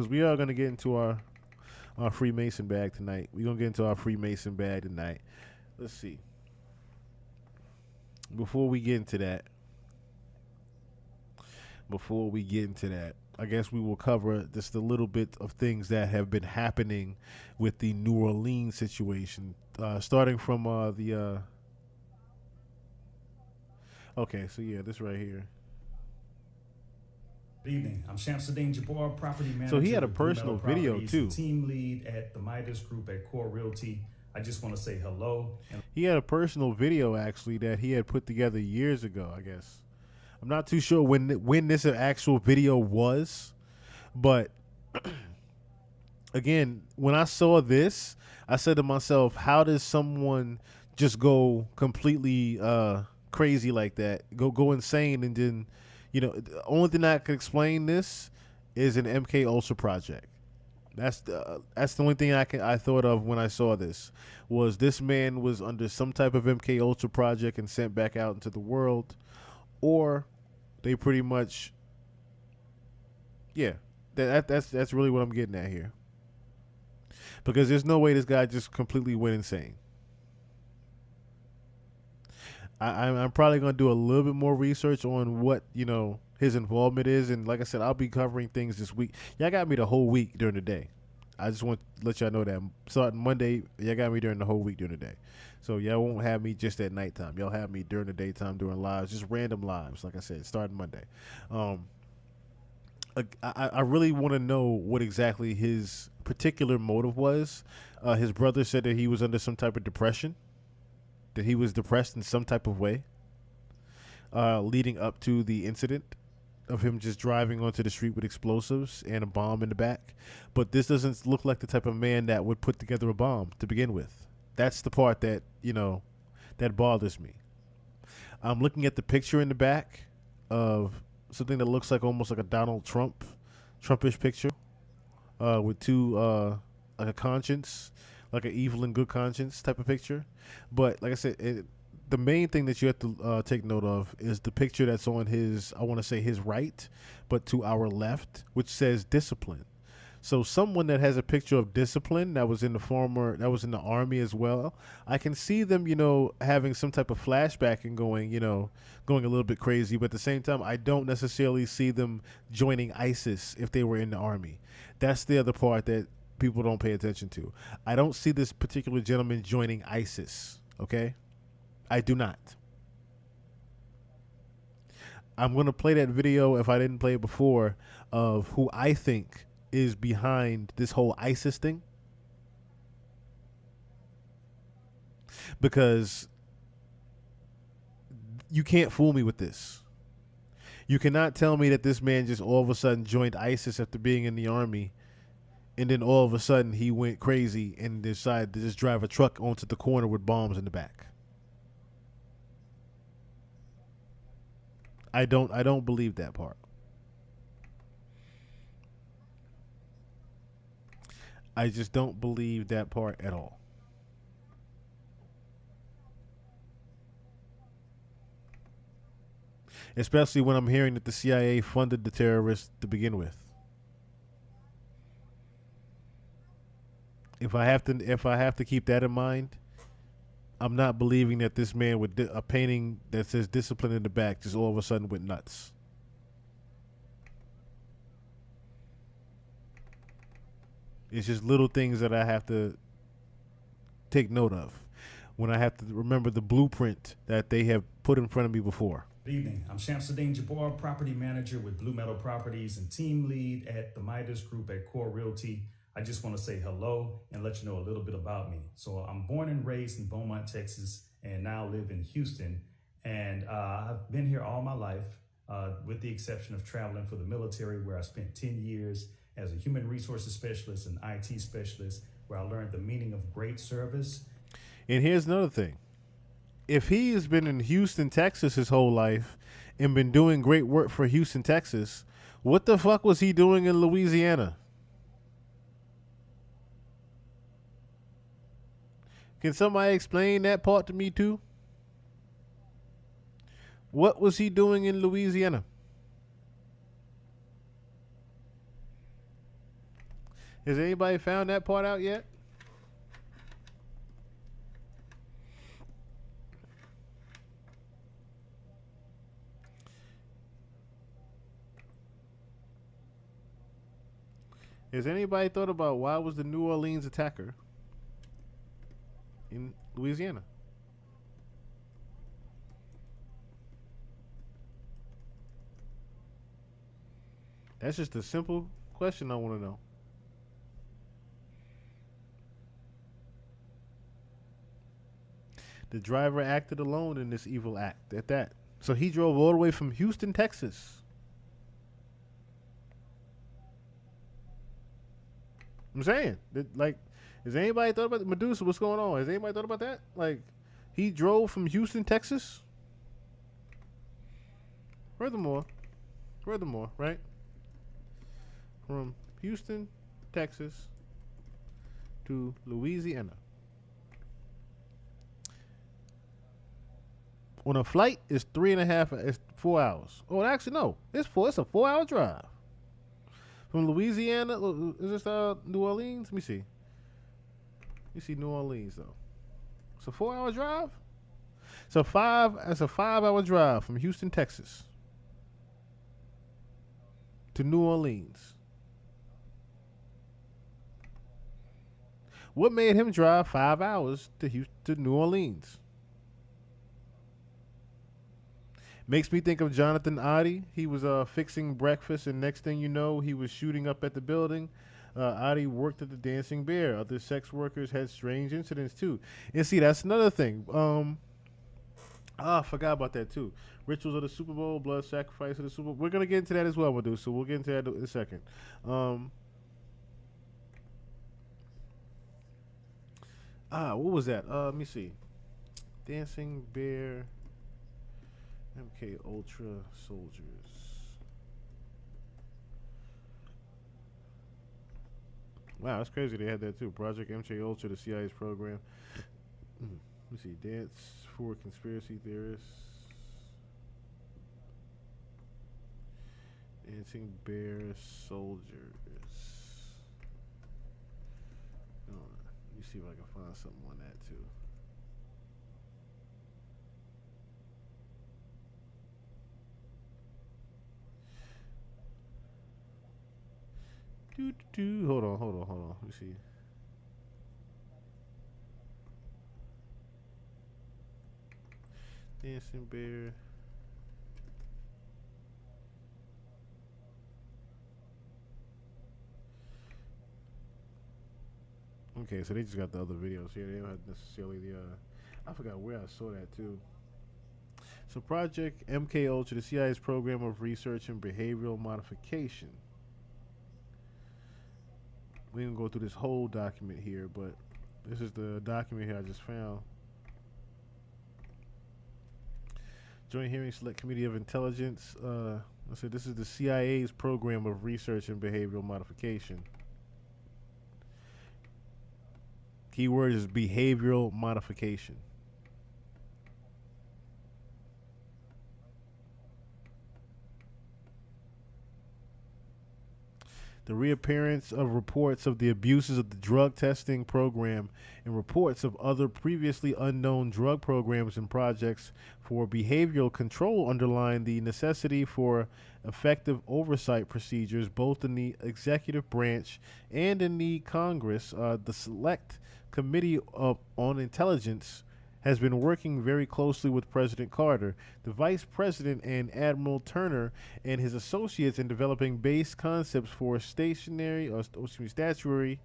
because we are gonna get into our Freemason bag tonight. We're gonna get into our Freemason bag tonight. Let's see. Before we get into that, I guess we will cover just a little bit of things that have been happening with the New Orleans situation. Starting from the okay, so yeah, this right here. Good evening. I'm Shamsuddin Jabbar, property So he manager had a with Blue personal Meadow video Properties and too. team lead at the Midas Group at Core Realty. I just want to say hello and He had a personal video actually that he had put together years ago. I guess I'm not too sure when this actual video was, but again, when I saw this, I said to myself, "How does someone just go completely crazy like that? Go insane, and then, the only thing that could explain this is an MK Ultra project. That's the only thing I thought of when I saw this was this man was under some type of MK Ultra project and sent back out into the world, or they pretty much, yeah, that's really what I'm getting at here, because there's no way this guy just completely went insane. I'm probably gonna do a little bit more research on what his involvement is, and like I said, I'll be covering things this week. Y'all got me the whole week during the day. I just want to let y'all know that starting Monday, y'all got me during the whole week during the day. So y'all won't have me just at nighttime. Y'all have me during the daytime doing lives, just random lives. Like I said, starting Monday. Um, I really want to know what exactly his particular motive was. His brother said that he was under some type of depression, that he was depressed in some type of way, leading up to the incident of him just driving onto the street with explosives and a bomb in the back. But this doesn't look like the type of man that would put together a bomb to begin with. That's the part that, that bothers me. I'm looking at the picture in the back of something that looks like almost like a Donald Trumpish picture, with two, like a conscience, like an evil and good conscience type of picture. But like I said, the main thing that you have to take note of is the picture that's on his, I want to say his right, but to our left, which says discipline. So someone that has a picture of discipline that was in the army as well, I can see them, having some type of flashback and going a little bit crazy. But at the same time, I don't necessarily see them joining ISIS if they were in the army. That's the other part that people don't pay attention to. I don't see this particular gentleman joining ISIS. Okay, I do not. I'm gonna play that video if I didn't play it before of who I think is behind this whole ISIS thing, because you can't fool me with this. You cannot tell me that this man just all of a sudden joined ISIS after being in the army, and then all of a sudden he went crazy and decided to just drive a truck onto the corner with bombs in the back. I don't believe that part. I just don't believe that part at all. Especially when I'm hearing that the CIA funded the terrorists to begin with. If I have to keep that in mind, I'm not believing that this man with a painting that says discipline in the back just all of a sudden went nuts. It's just little things that I have to take note of when I have to remember the blueprint that they have put in front of me before. good evening. I'm Shamsuddin Jabbar, property manager with Blue Meadow Properties and team lead at the Midas Group at Core Realty. I just want to say hello and let you know a little bit about me. So I'm born and raised in Beaumont, Texas, and now live in Houston. And I've been here all my life, with the exception of traveling for the military, where I spent 10 years as a human resources specialist and IT specialist, where I learned the meaning of great service. And here's another thing. If he has been in Houston, Texas his whole life and been doing great work for Houston, Texas, what the fuck was he doing in Louisiana? Can somebody explain that part to me too? What was he doing in Louisiana? Has anybody found that part out yet? Has anybody thought about why was the New Orleans attacker in Louisiana? That's just a simple question I want to know. The driver acted alone in this evil act at that. So he drove all the way from Houston, Texas. I'm saying, like, has anybody thought about Medusa? What's going on? Has anybody thought about that? Like, he drove from Houston, Texas. Furthermore, right? From Houston, Texas to Louisiana. On a flight, it's 3.5. It's 4 hours. Oh, actually, no. It's four. It's a 4 hour drive from Louisiana. Is this New Orleans? Let me see. Let me see New Orleans though. It's a 4 hour drive. So five. It's a 5 hour drive from Houston, Texas, to New Orleans. What made him drive 5 hours to New Orleans? Makes me think of Jonathan Oddie. He was fixing breakfast, and next thing you know, he was shooting up at the building. Oddie worked at the Dancing Bear. Other sex workers had strange incidents too. And see, that's another thing. I forgot about that too. Rituals of the Super Bowl, blood sacrifice of the Super Bowl. We're gonna get into that as well, Madu. So we'll get into that in a second. What was that? Let me see. Dancing Bear, MK Ultra soldiers. Wow, that's crazy. They had that too. Project MK Ultra, the CIA's program. Let me see. Dance for conspiracy theorists. Dancing Bear soldiers. Let me see if I can find something on that too. Hold on. Let me see. Dancing Bear. Okay, so they just got the other videos here. They don't have necessarily the. I forgot where I saw that too. So Project MK Ultra, the CIA's program of research and behavioral modification. We didn't go through this whole document here, but this is the document here I just found. Joint Hearing Select Committee of Intelligence. I said this is the CIA's program of research and behavioral modification. Keyword is behavioral modification. The reappearance of reports of the abuses of the drug testing program and reports of other previously unknown drug programs and projects for behavioral control underline the necessity for effective oversight procedures both in the executive branch and in the Congress. The Select Committee on Intelligence has been working very closely with President Carter, the Vice President, and Admiral Turner and his associates in developing base concepts for statutory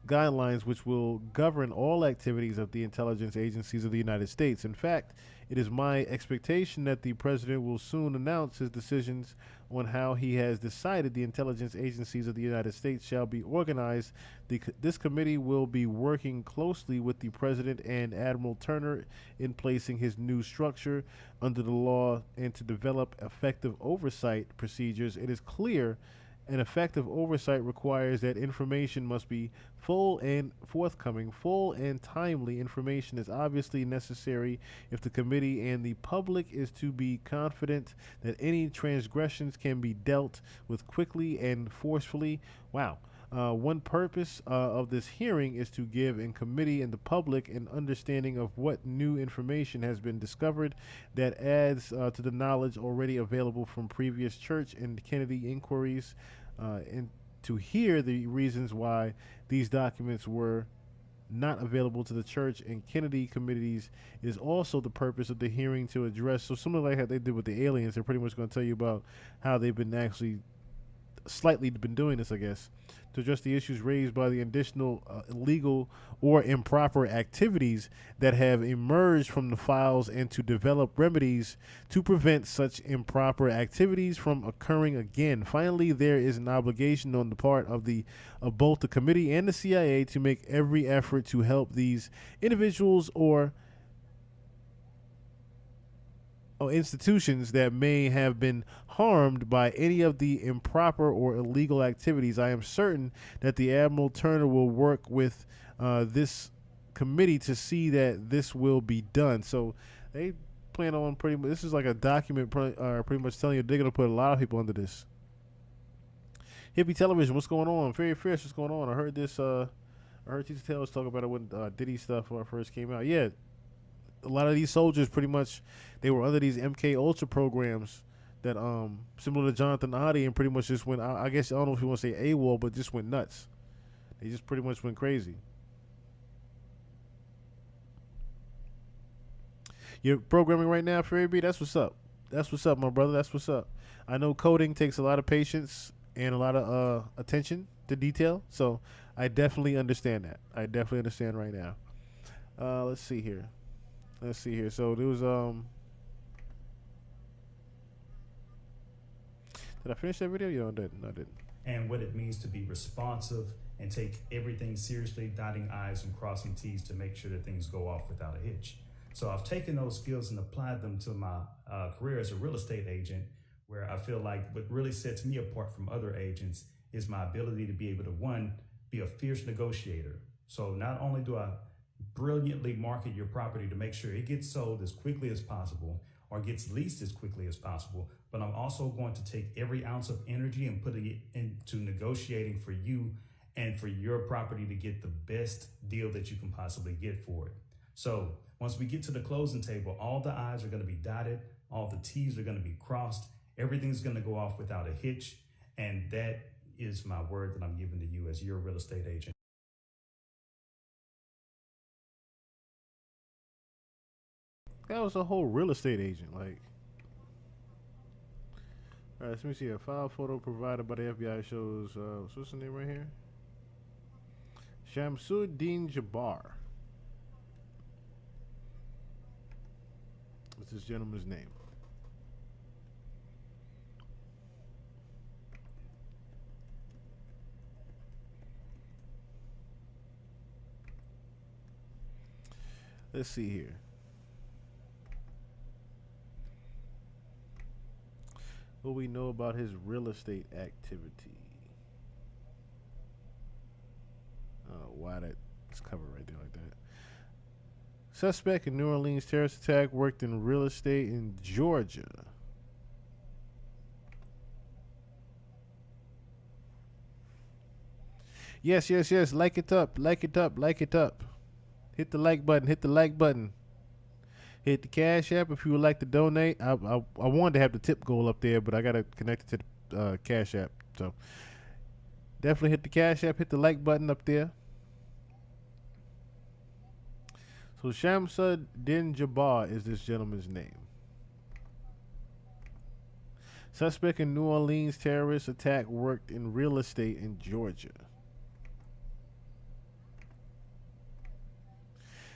guidelines which will govern all activities of the intelligence agencies of the United States. In fact, it is my expectation that the President will soon announce his decisions on how he has decided the intelligence agencies of the United States shall be organized. This committee will be working closely with the President and Admiral Turner in placing his new structure under the law and to develop effective oversight procedures. It is clear an effective oversight requires that information must be full and forthcoming. Full and timely information is obviously necessary if the committee and the public is to be confident that any transgressions can be dealt with quickly and forcefully. Wow. One purpose of this hearing is to give in committee and the public an understanding of what new information has been discovered that adds to the knowledge already available from previous church and Kennedy inquiries, and to hear the reasons why these documents were not available to the church and Kennedy committees is also the purpose of the hearing to address. So, something like how they did with the aliens, they're pretty much going to tell you about how they've been actually slightly been doing this, I guess, to address the issues raised by the additional illegal or improper activities that have emerged from the files and to develop remedies to prevent such improper activities from occurring again. Finally, there is an obligation on the part of both the committee and the CIA to make every effort to help these individuals or institutions that may have been harmed by any of the improper or illegal activities. I am certain that the Admiral Turner will work with this committee to see that this will be done. So they plan on pretty much, this is like a document pretty much telling you they're going to put a lot of people under this. Hippie Television, what's going on? Very Fierce, what's going on? I heard this, I heard Tita Taylor was talking about it when Diddy stuff when it first came out. Yeah, a lot of these soldiers pretty much they were under these MK Ultra programs that similar to Jonathan Adi and pretty much just went I guess I don't know if you want to say AWOL, but just went nuts. They just pretty much went crazy. You're programming right now, Fairy B? That's what's up. That's what's up, my brother. That's what's up. I know coding takes a lot of patience and a lot of attention to detail, so I definitely understand that. I definitely understand right now. Let's see here. Let's see here. So there was did I finish that video? Yeah, I didn't. No, I didn't. And what it means to be responsive and take everything seriously, dotting I's and crossing T's to make sure that things go off without a hitch. So I've taken those skills and applied them to my career as a real estate agent, where I feel like what really sets me apart from other agents is my ability to be able to, one, be a fierce negotiator. So not only do I brilliantly market your property to make sure it gets sold as quickly as possible or gets leased as quickly as possible, but I'm also going to take every ounce of energy and put it into negotiating for you and for your property to get the best deal that you can possibly get for it. So once we get to the closing table, all the I's are going to be dotted, all the T's are going to be crossed, everything's going to go off without a hitch, and that is my word that I'm giving to you as your real estate agent. That was a whole real estate agent. Like, all right, let me see. A file photo provided by the FBI shows. What's the name right here? Shamsuddin Jabbar. What's this gentleman's name? Let's see here. What we know about his real estate activity. I don't know why that's covered right there like that. Suspect in New Orleans terrorist attack worked in real estate in Georgia. Yes, yes, yes. Like it up, like it up, like it up. Hit the like button, hit the like button. Hit the Cash App if you would like to donate. I wanted to have the tip goal up there, but I got to connect it to the Cash App. So definitely hit the Cash App, hit the like button up there. So Shamsuddin Jabbar is this gentleman's name. Suspect in New Orleans terrorist attack worked in real estate in Georgia.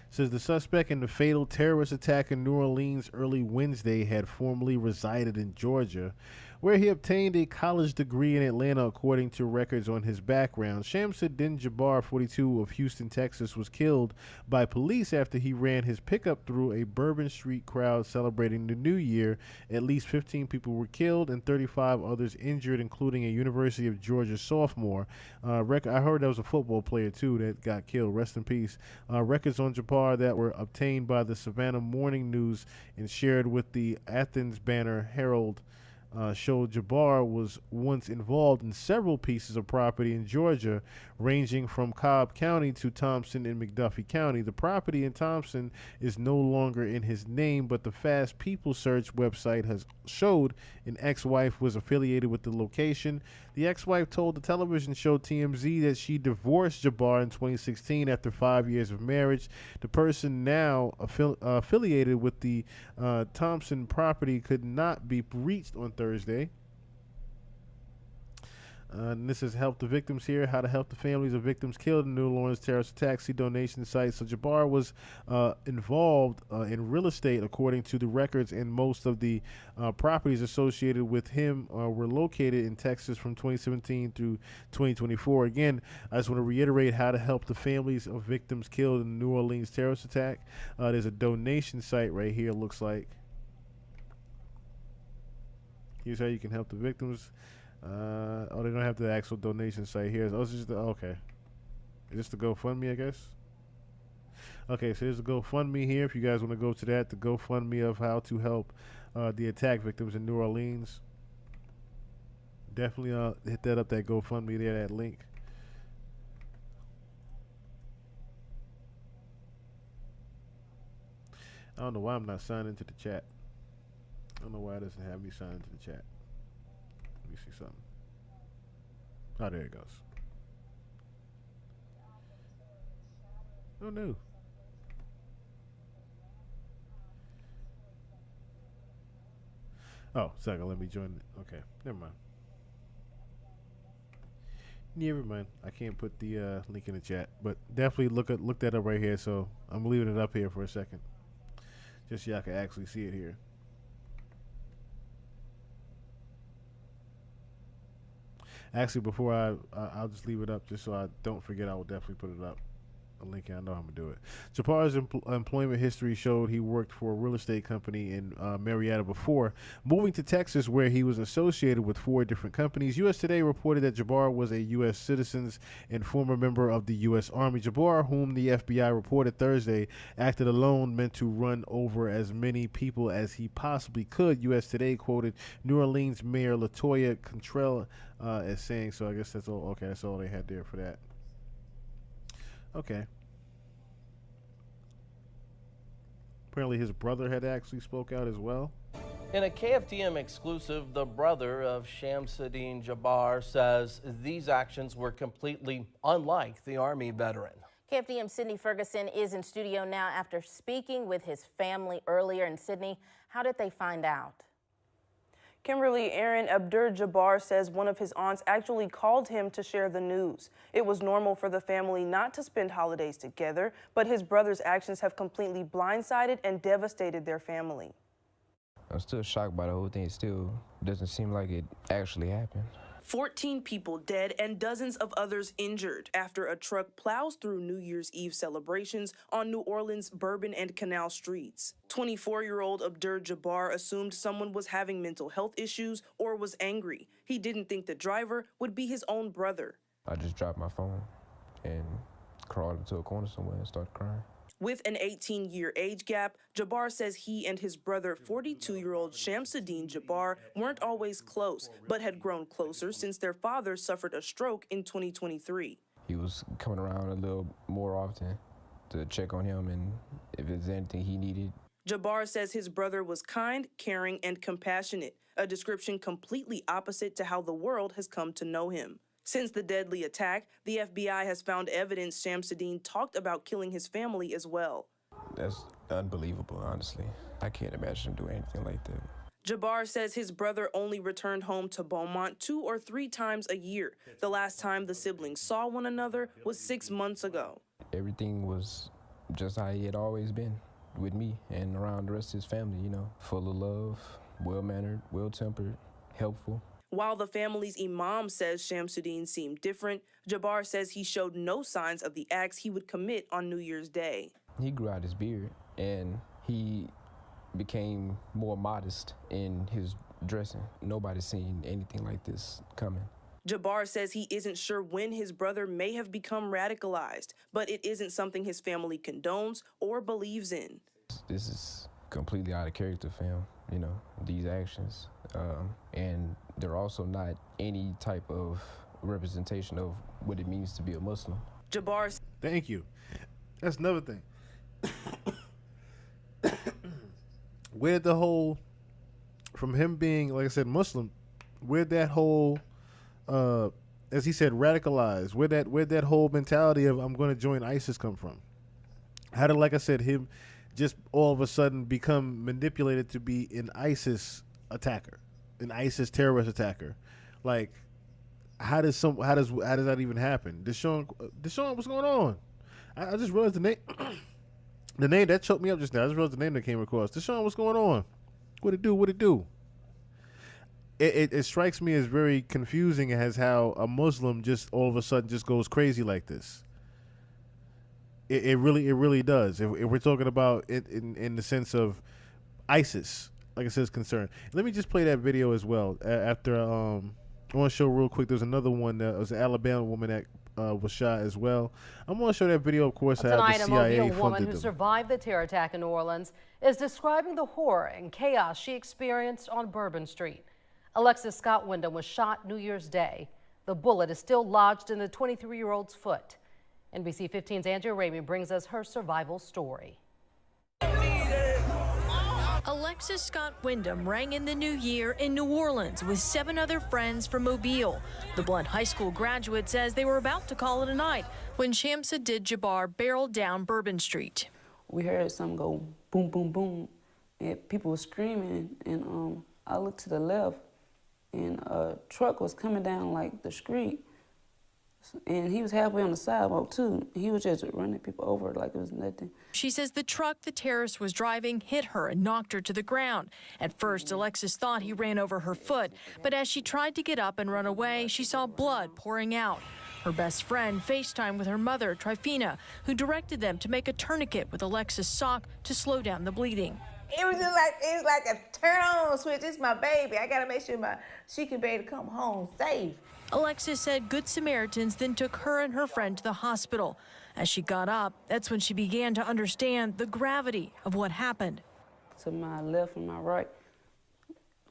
Says the suspect in the fatal terrorist attack in New Orleans early Wednesday had formerly resided in Georgia, where he obtained a college degree in Atlanta, according to records on his background. Shamsuddin Jabbar, 42, of Houston, Texas, was killed by police after he ran his pickup through a Bourbon Street crowd celebrating the new year. At least 15 people were killed and 35 others injured, including a University of Georgia sophomore. I heard there was a football player, too, that got killed. Rest in peace. Records on Jabbar that were obtained by the Savannah Morning News and shared with the Athens Banner Herald showed Jabbar was once involved in several pieces of property in Georgia, ranging from Cobb County to Thompson and McDuffie County. The property in Thompson is no longer in his name, but the Fast People Search website has showed an ex-wife was affiliated with the location. The ex-wife told the television show TMZ that she divorced Jabbar in 2016 after 5 years of marriage. The person now affiliated with the Thompson property could not be reached on Thursday. And this is Help the Victims here, how to help the families of victims killed in New Orleans terrorist attacks. See donation sites. So Jabbar was involved in real estate, according to the records, and most of the properties associated with him were located in Texas from 2017 through 2024. Again, I just want to reiterate how to help the families of victims killed in the New Orleans terrorist attack. There's a donation site right here, looks like. Here's how you can help the victims. They don't have the actual donation site here. Oh, it's just okay. Is this the GoFundMe, I guess? Okay, so there's the GoFundMe here. If you guys want to go to that, the GoFundMe of how to help the attack victims in New Orleans. Definitely hit that up, that GoFundMe there, that link. I don't know why I'm not signed into the chat. I don't know why it doesn't have me signed into the chat. Let me see something. Oh, there it goes. Oh, no. Oh, second, let me join it. Okay, never mind. Never mind. I can't put the link in the chat, but definitely look that up right here. So I'm leaving it up here for a second, just so y'all can actually see it here. Actually, before I'll just leave it up just so I don't forget. I will definitely put it up. A link. I know how I'm gonna do it. Jabbar's employment history showed he worked for a real estate company in Marietta before moving to Texas, where he was associated with 4 different companies. U.S. Today reported that Jabbar was a U.S. citizen and former member of the U.S. Army. Jabbar, whom the FBI reported Thursday, acted alone, meant to run over as many people as he possibly could. U.S. Today quoted New Orleans Mayor Latoya Cantrell as saying, so I guess that's all. Okay, that's all they had there for that. Okay. Apparently his brother had actually spoke out as well. In a KFDM exclusive, the brother of Shamsuddin Jabbar says these actions were completely unlike the Army veteran. KFDM Sydney Ferguson is in studio now after speaking with his family earlier. In Sydney, how did they find out? Kimberly, Aaron Abdur-Jabbar says one of his aunts actually called him to share the news. It was normal for the family not to spend holidays together, but his brother's actions have completely blindsided and devastated their family. I'm still shocked by the whole thing. It still doesn't seem like it actually happened. 14 people dead and dozens of others injured after a truck plows through New Year's Eve celebrations on New Orleans' Bourbon and Canal streets. 24-year-old Abdur-Jabbar assumed someone was having mental health issues or was angry. He didn't think the driver would be his own brother. I just dropped my phone and crawled into a corner somewhere and started crying. With an 18-year age gap, Jabbar says he and his brother, 42-year-old Shamsuddin Jabbar, weren't always close, but had grown closer since their father suffered a stroke in 2023. He was coming around a little more often to check on him and if there's anything he needed. Jabbar says his brother was kind, caring, and compassionate, a description completely opposite to how the world has come to know him. Since the deadly attack, the FBI has found evidence Shamsuddin talked about killing his family as well. That's unbelievable, honestly. I can't imagine him doing anything like that. Jabbar says his brother only returned home to Beaumont 2 or 3 times a year. The last time the siblings saw one another was 6 months ago. Everything was just how he had always been with me and around the rest of his family, you know, full of love, well-mannered, well-tempered, helpful. While the family's imam says Shamsuddin seemed different, Jabbar says he showed no signs of the acts he would commit on New Year's Day. He grew out his beard and he became more modest in his dressing. Nobody's seen anything like this coming. Jabbar says he isn't sure when his brother may have become radicalized, but it isn't something his family condones or believes in. This is completely out of character for him, you know, these actions. and they're also not any type of representation of what it means to be a Muslim. Jabbar Thank you. That's another thing. Where the whole, from him being, like I said, Muslim, where that whole, as he said, radicalized, where that whole mentality of I'm going to join ISIS come from? How did, like I said, him just all of a sudden become manipulated to be an ISIS attacker, an ISIS terrorist attacker? Like, how does that even happen? Deshaun, what's going on? I just realized the name. The name that choked me up just now. I just realized the name that came across. Deshaun, what's going on? What it do? What it do? It strikes me as very confusing as how a Muslim just all of a sudden just goes crazy like this. It really does. If we're talking about it in the sense of ISIS, like I said, is concerned. Let me just play that video as well. After I want to show real quick. There's another one that was an Alabama woman that was shot as well. I'm going to show that video, of course, how the Tonight, CIA a Mobile woman funded who them. survived the terror attack in New Orleans is describing the horror and chaos she experienced on Bourbon Street. Alexis Scott Wyndham was shot New Year's Day. The bullet is still lodged in the 23-year-old's foot. NBC 15's Andrea Ramey brings us her survival story. Alexis Scott Wyndham rang in the new year in New Orleans with 7 other friends from Mobile. The Blount High School graduate says they were about to call it a night when Shamsuddin Jabbar barreled down Bourbon Street. We heard something go boom, boom, boom, and people were screaming, and I looked to the left, and a truck was coming down like the street, and he was halfway on the sidewalk too. He was just running people over like it was nothing. She says the truck the terrorist was driving hit her and knocked her to the ground. At first, Alexis thought he ran over her foot, but as she tried to get up and run away, she saw blood pouring out. Her best friend FaceTimed with her mother, Trifina, who directed them to make a tourniquet with Alexis' sock to slow down the bleeding. It was like a turn on switch. It's my baby. I gotta make sure she can be able to come home safe. Alexis said Good Samaritans then took her and her friend to the hospital. As she got up, that's when she began to understand the gravity of what happened. To my left and my right,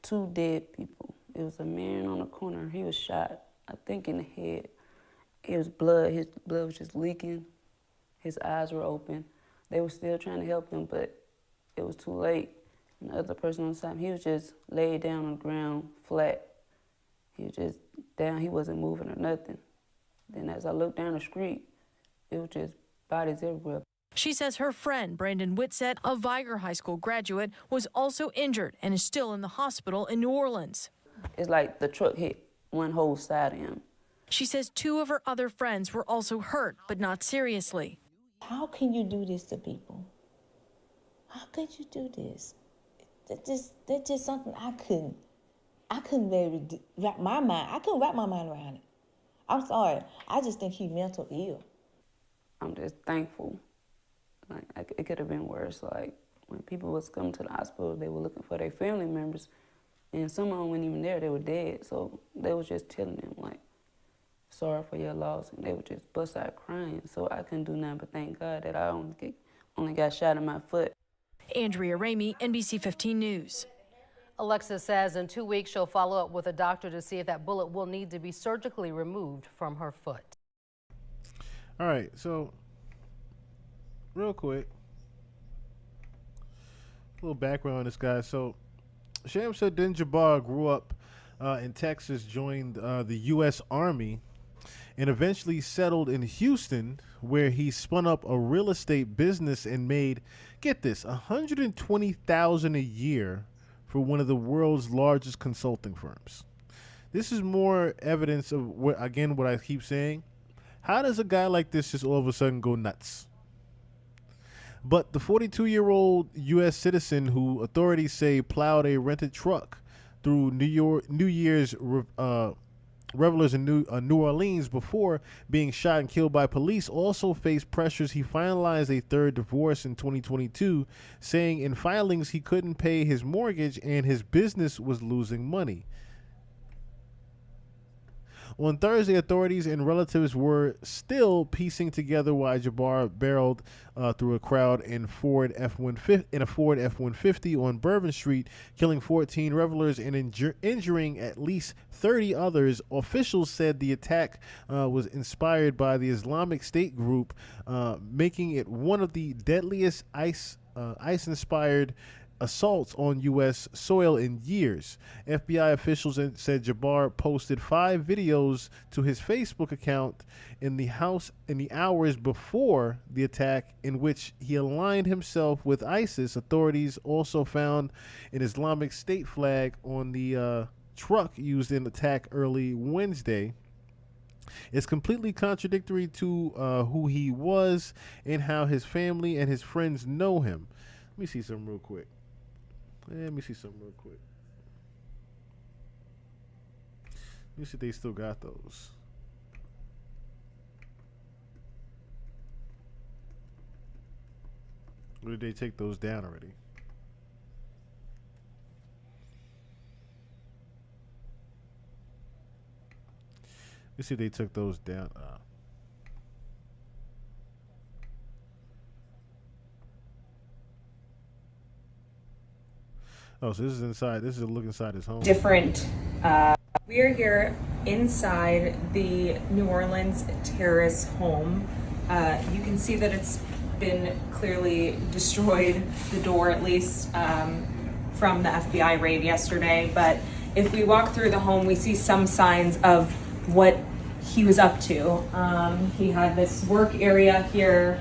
2 dead people. It was a man on the corner. He was shot, I think in the head. It was blood. His blood was just leaking. His eyes were open. They were still trying to help him, but it was too late. And the other person on the side, he was just laid down on the ground, flat. He was just down. He wasn't moving or nothing. Then as I looked down the street, it was just bodies everywhere. She says her friend, Brandon Whitsett, a Viger High School graduate, was also injured and is still in the hospital in New Orleans. It's like the truck hit one whole side of him. She says 2 of her other friends were also hurt, but not seriously. How can you do this to people? How could you do this? That's just something I couldn't really wrap my mind. I couldn't wrap my mind around it. I'm sorry. I just think he's mental ill. I'm just thankful. Like it could have been worse. Like when people was coming to the hospital, they were looking for their family members, and some of them weren't even there. They were dead. So they was just telling them like, sorry for your loss, and they would just bust out crying. So I couldn't do nothing but thank God that I only got shot in my foot. Andrea Ramey, NBC 15 News. Alexis says in 2 weeks she'll follow up with a doctor to see if that bullet will need to be surgically removed from her foot. All right, so real quick, a little background on this guy. So Shamsuddin Jabbar grew up in Texas, joined the U.S. Army, and eventually settled in Houston, where he spun up a real estate business and made, get this, $120,000 a year for one of the world's largest consulting firms. This is more evidence of what I keep saying. How does a guy like this just all of a sudden go nuts? But the 42-year-old U.S. citizen who authorities say plowed a rented truck through New Year's revelers in New Orleans before being shot and killed by police also faced pressures. He finalized a 3rd divorce in 2022, saying in filings he couldn't pay his mortgage and his business was losing money. On Thursday, authorities and relatives were still piecing together why Jabbar barreled through a crowd in a Ford F-150 on Bourbon Street, killing 14 revelers and injuring at least 30 others. Officials said the attack was inspired by the Islamic State group, making it one of the deadliest ICE-inspired assaults on U.S. soil in years. FBI officials said Jabbar posted 5 videos to his Facebook account in the hours before the attack, in which he aligned himself with ISIS. Authorities also found an Islamic State flag on the truck used in the attack early Wednesday. It's completely contradictory to who he was and how his family and his friends know him. Let me see something real quick. Let me see if they still got those. Or did they take those down already? Let me see if they took those down. Oh, so this is inside. This is a look inside his home. Different. We are here inside the New Orleans terrace home. You can see that it's been clearly destroyed, the door at least, from the FBI raid yesterday. But if we walk through the home, we see some signs of what he was up to. He had this work area here,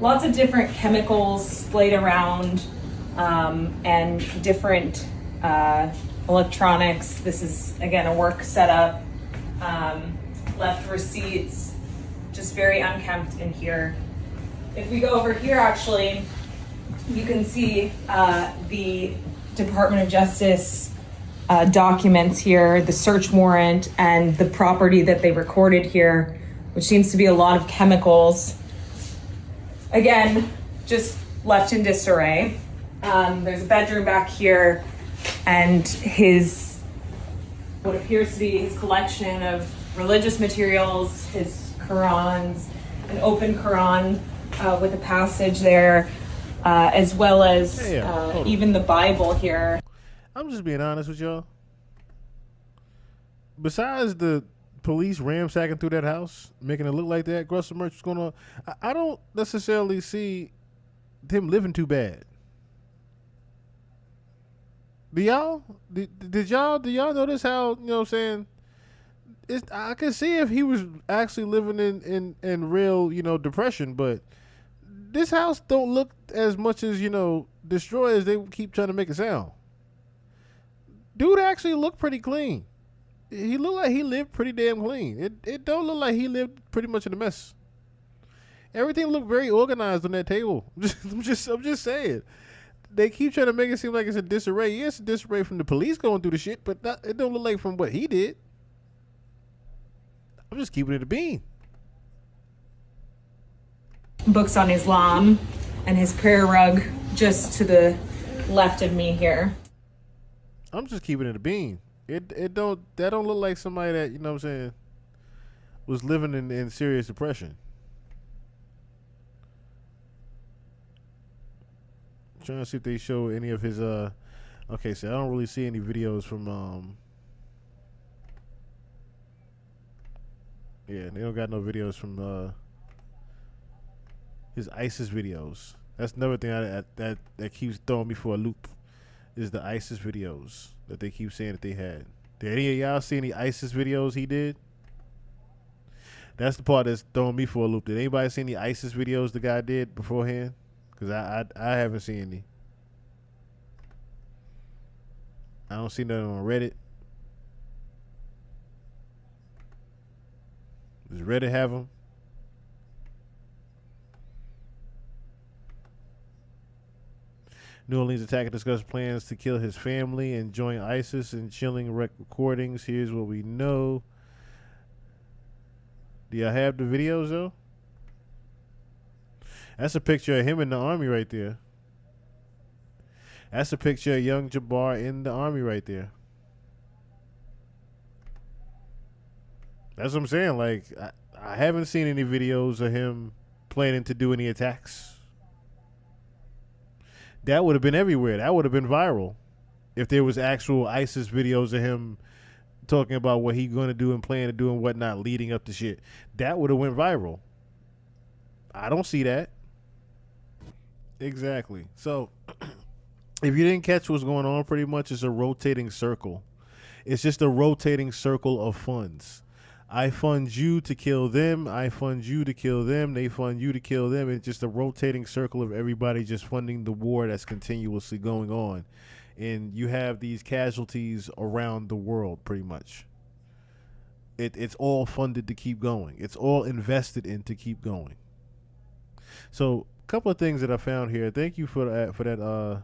lots of different chemicals splayed around, and different electronics. This is, again, a work setup. Left receipts, just very unkempt in here. If we go over here, actually, you can see the Department of Justice documents here, the search warrant, and the property that they recorded here, which seems to be a lot of chemicals. Again, just left in disarray. There's a bedroom back here, and his, what appears to be his collection of religious materials, his Qurans, an open Quran with a passage there, as well as even the Bible here. I'm just being honest with y'all. Besides the police ransacking through that house, making it look like that, Russell Merch was going on, I don't necessarily see him living too bad. Do y'all? Did y'all notice how, you know what I'm saying? I can see if he was actually living in real, depression, but this house don't look as much as, destroyed as they keep trying to make it sound. Dude actually looked pretty clean. He looked like he lived pretty damn clean. It don't look like he lived pretty much in a mess. Everything looked very organized on that table. I'm just saying. They keep trying to make it seem like it's a disarray. Yes, a disarray from the police going through the shit, but it don't look like from what he did. I'm just keeping it a bean. Books on Islam and his prayer rug just to the left of me here. I'm just keeping it a bean. That don't look like somebody that, what I'm saying, was living in serious depression. I'm trying to see if they show any of his okay, so I don't really see any videos from yeah, they don't got no videos from his ISIS videos. That's another thing that keeps throwing me for a loop, is the ISIS videos that they keep saying that they had. Did any of y'all see any ISIS videos he did? That's the part that's throwing me for a loop. Did anybody see any ISIS videos the guy did beforehand? Because I haven't seen any. I don't see nothing on Reddit. Does Reddit have them? New Orleans attacker discussed plans to kill his family and join ISIS in chilling recordings. Here's what we know. Do y'all have the videos though? That's a picture of him in the army right there. That's a picture of young Jabbar in the army right there. That's what I'm saying. Like, I haven't seen any videos of him planning to do any attacks. That would have been everywhere. That would have been viral if there was actual ISIS videos of him talking about what he going to do and plan to do and whatnot leading up to shit. That would have went viral. I don't see that. Exactly. So, if you didn't catch what's going on, pretty much it's a rotating circle. It's just a rotating circle of funds. I fund you to kill them. I fund you to kill them. They fund you to kill them. It's just a rotating circle of everybody just funding the war that's continuously going on. And you have these casualties around the world, pretty much. It's all funded to keep going. It's all invested in to keep going. So, a couple of things that I found here. Thank you for that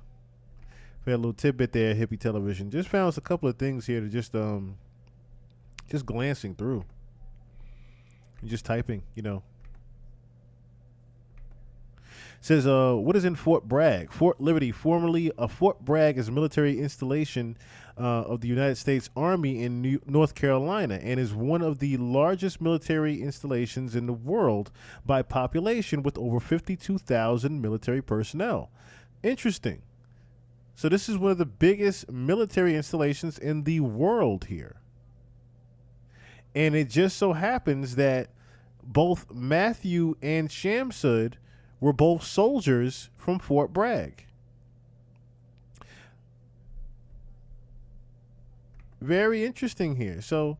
little tidbit there, Hippie Television. Just found a couple of things here to just glancing through. Just typing, Says, what is in Fort Bragg? Fort Liberty, formerly a Fort Bragg, is a military installation of the United States Army in North Carolina and is one of the largest military installations in the world by population with over 52,000 military personnel. Interesting. So this is one of the biggest military installations in the world here. And it just so happens that both Matthew and Shamsud were both soldiers from Fort Bragg. Very interesting here. So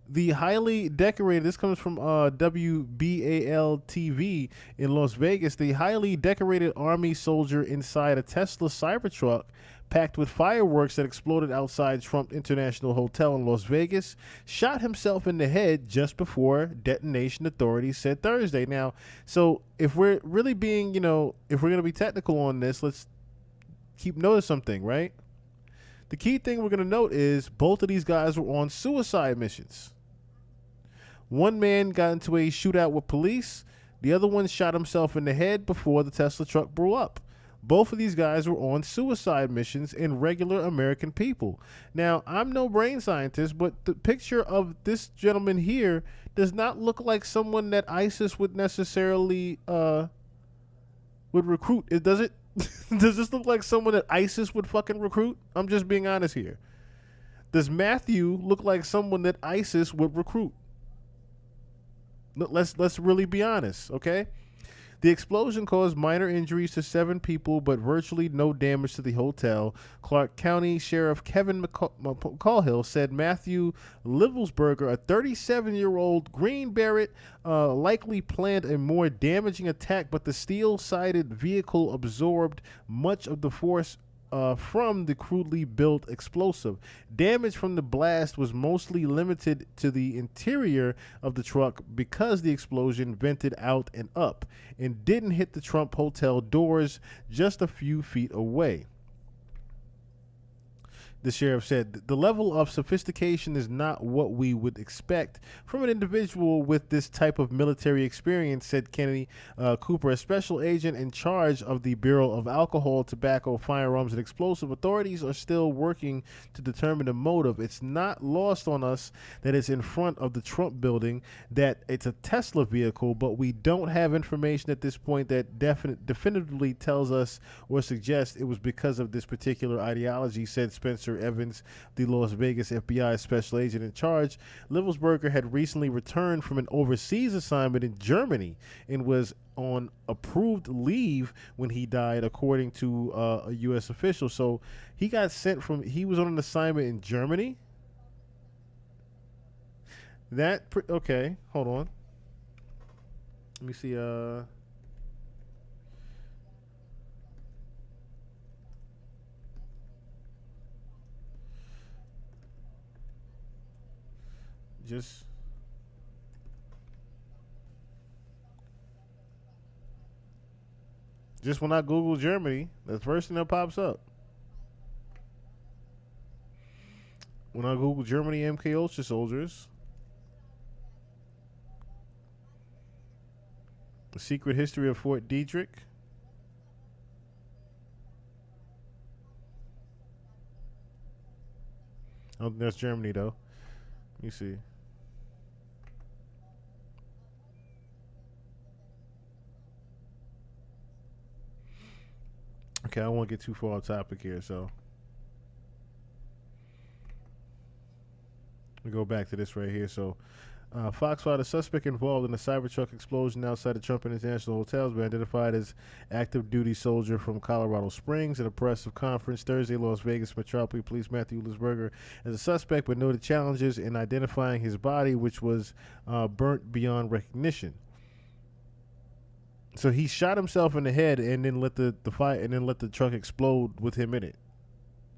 the highly decorated, this comes from w.b.l.a.c TV in Las Vegas. The highly decorated Army soldier inside a Tesla Cybertruck packed with fireworks that exploded outside Trump International Hotel in Las Vegas shot himself in the head just before detonation, authorities said Thursday. Now, so if we're really being, if we're going to be technical on this, let's keep note of something, right? The key thing we're going to note is both of these guys were on suicide missions. One man got into a shootout with police. The other one shot himself in the head before the Tesla truck blew up. Both of these guys were on suicide missions and regular American people. Now, I'm no brain scientist, but the picture of this gentleman here does not look like someone that ISIS would necessarily would recruit. Does it? Does this look like someone that ISIS would fucking recruit? I'm just being honest here. Does Matthew look like someone that ISIS would recruit? Let's really be honest, okay? The explosion caused minor injuries to 7 people, but virtually no damage to the hotel. Clark County Sheriff Kevin McCahill said Matthew Livelsberger, a 37-year-old Green Beret, likely planned a more damaging attack, but the steel-sided vehicle absorbed much of the force from the crudely built explosive. Damage from the blast was mostly limited to the interior of the truck because the explosion vented out and up and didn't hit the Trump Hotel doors just a few feet away. The sheriff said the level of sophistication is not what we would expect from an individual with this type of military experience, said Kennedy Cooper, a special agent in charge of the Bureau of Alcohol, Tobacco, Firearms, and Explosive. Authorities are still working to determine the motive. It's not lost on us that it's in front of the Trump building, that it's a Tesla vehicle, but we don't have information at this point that definitively tells us or suggests it was because of this particular ideology, said Spencer Evans, the Las Vegas FBI special agent in charge. Livelsberger had recently returned from an overseas assignment in Germany and was on approved leave when he died, according to a U.S. official. So he got sent he was on an assignment in Germany. Okay, hold on. Let me see. Just when I Google Germany, that's the first thing that pops up. When I Google Germany MK Ultra soldiers, the secret history of Fort Detrick. I don't think that's Germany though. Let me see. Okay, I don't want to get too far off topic here, so we go back to this right here. So, Foxfire, the suspect involved in the Cybertruck explosion outside the Trump International Hotel, has been identified as active duty soldier from Colorado Springs. At a press conference Thursday, Las Vegas Metropolitan Police Matthew Lisberger as a suspect, but noted challenges in identifying his body, which was burnt beyond recognition. So he shot himself in the head and then let the truck explode with him in it.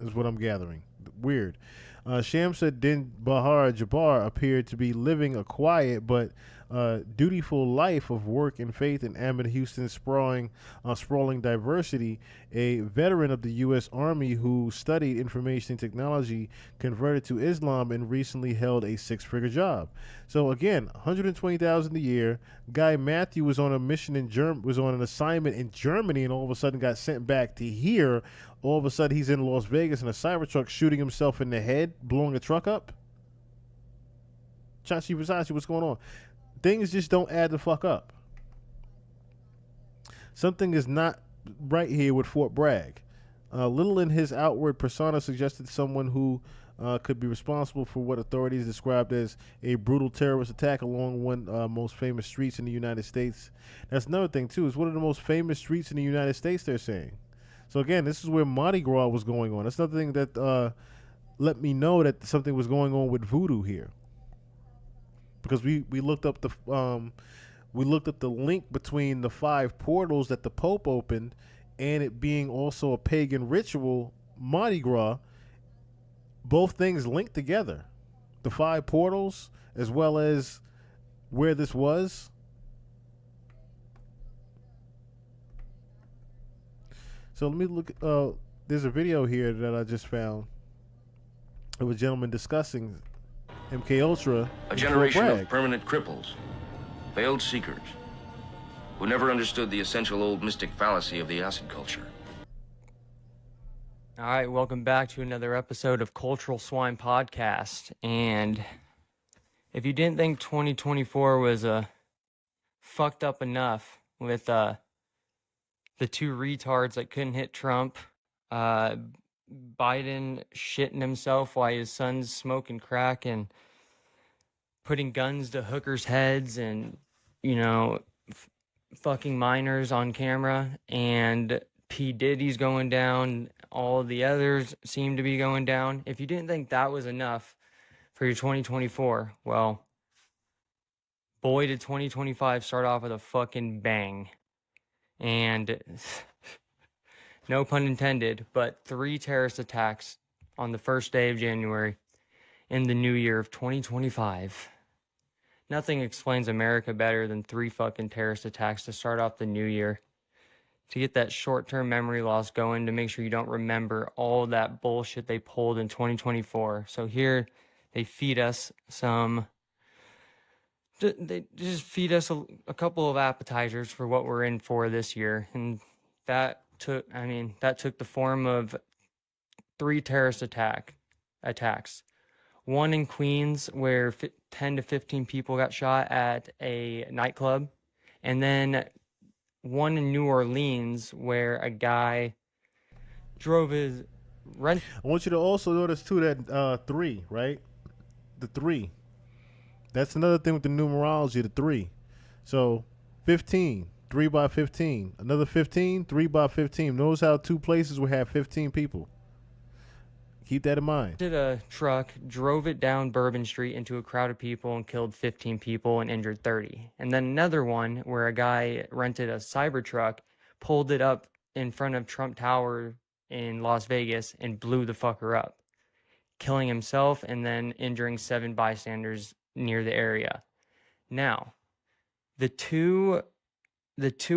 Is what I'm gathering. Weird. Shamsuddin Bahar Jabbar appeared to be living a quiet but dutiful life of work and faith in Ahmed Houston's sprawling diversity. A veteran of the U.S. Army who studied information technology, converted to Islam, and recently held a six-figure job. So again, $120,000 a year. Guy Matthew was on a mission was on an assignment in Germany, and all of a sudden got sent back to here. All of a sudden, he's in Las Vegas in a Cybertruck shooting himself in the head, blowing a truck up. Chachi Versace, what's going on? Things just don't add the fuck up. Something is not right here with Fort Bragg. Little in his outward persona suggested someone who could be responsible for what authorities described as a brutal terrorist attack along one most famous streets in the United States. That's another thing, too. It's one of the most famous streets in the United States, they're saying. So again, this is where Mardi Gras was going on. That's another thing that let me know that something was going on with voodoo here, because we looked up the link between the 5 portals that the Pope opened and it being also a pagan ritual, Mardi Gras. Both things linked together, the 5 portals as well as where this was. So let me look. There's a video here that I just found of a gentleman discussing MK Ultra. A generation of permanent cripples, failed seekers, who never understood the essential old mystic fallacy of the acid culture. All right, welcome back to another episode of Cultural Swine Podcast. And if you didn't think 2024 was fucked up enough with the 2 retards that couldn't hit Trump, Biden shitting himself while his son's smoking crack and putting guns to hookers' heads and, fucking minors on camera, and P. Diddy's going down, all the others seem to be going down. If you didn't think that was enough for your 2024, well, boy, did 2025 start off with a fucking bang. And no pun intended, but 3 terrorist attacks on the first day of January in the new year of 2025. Nothing explains America better than 3 fucking terrorist attacks to start off the new year. To get that short-term memory loss going, to make sure you don't remember all that bullshit they pulled in 2024. So here they feed us they just feed us a couple of appetizers for what we're in for this year. And that took the form of 3 terrorist attacks. One in Queens where 10 to 15 people got shot at a nightclub. And then one in New Orleans where a guy drove his rent. I want you to also notice too that 3, right? The 3. That's another thing with the numerology, the 3. So 15, 3 by 15. Another 15, 3 by 15. Notice how 2 places will have 15 people. Keep that in mind. Did a truck, drove it down Bourbon Street into a crowd of people and killed 15 people and injured 30. And then another one where a guy rented a Cybertruck, pulled it up in front of Trump Tower in Las Vegas and blew the fucker up, killing himself and then injuring 7 bystanders near the area. Now, the two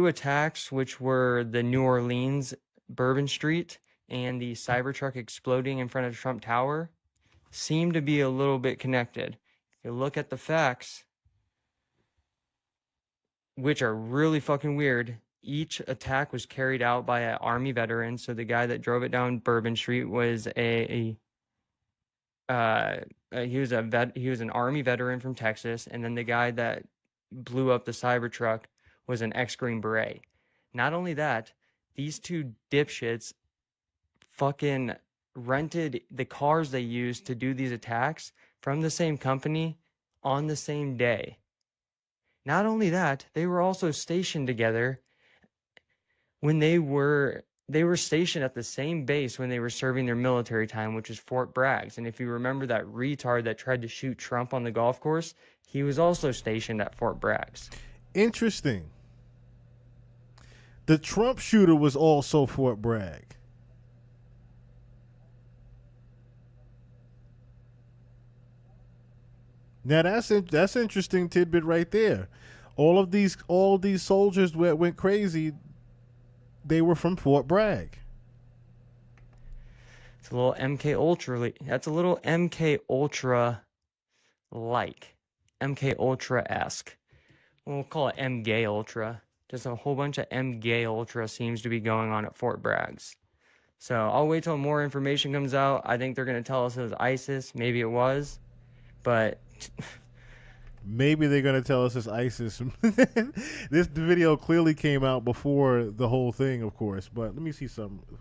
attacks, which were the New Orleans Bourbon Street and the Cybertruck exploding in front of Trump Tower, seem to be a little bit connected. If you look at the facts, which are really fucking weird, each attack was carried out by an Army veteran. So the guy that drove it down Bourbon Street was he was an Army veteran from Texas, and then the guy that blew up the Cybertruck was an ex-Green Beret. Not only that, these two dipshits fucking rented the cars they used to do these attacks from the same company on the same day. Not only that, they were also stationed together when they were stationed at the same base when they were serving their military time, which is Fort Bragg. And if you remember that retard that tried to shoot Trump on the golf course, he was also stationed at Fort Bragg. Interesting. The Trump shooter was also Fort Bragg. Now that's interesting tidbit right there. All these soldiers went crazy. They were from Fort Bragg. It's a little MK Ultra. That's a little MK Ultra like. MK Ultra-esque. We'll call it M-Gay Ultra. Just a whole bunch of M-Gay Ultra seems to be going on at Fort Bragg. So I'll wait till more information comes out. I think they're going to tell us it was ISIS. Maybe it was. But maybe they're going to tell us it's ISIS. This video clearly came out before the whole thing, of course. But let me see something.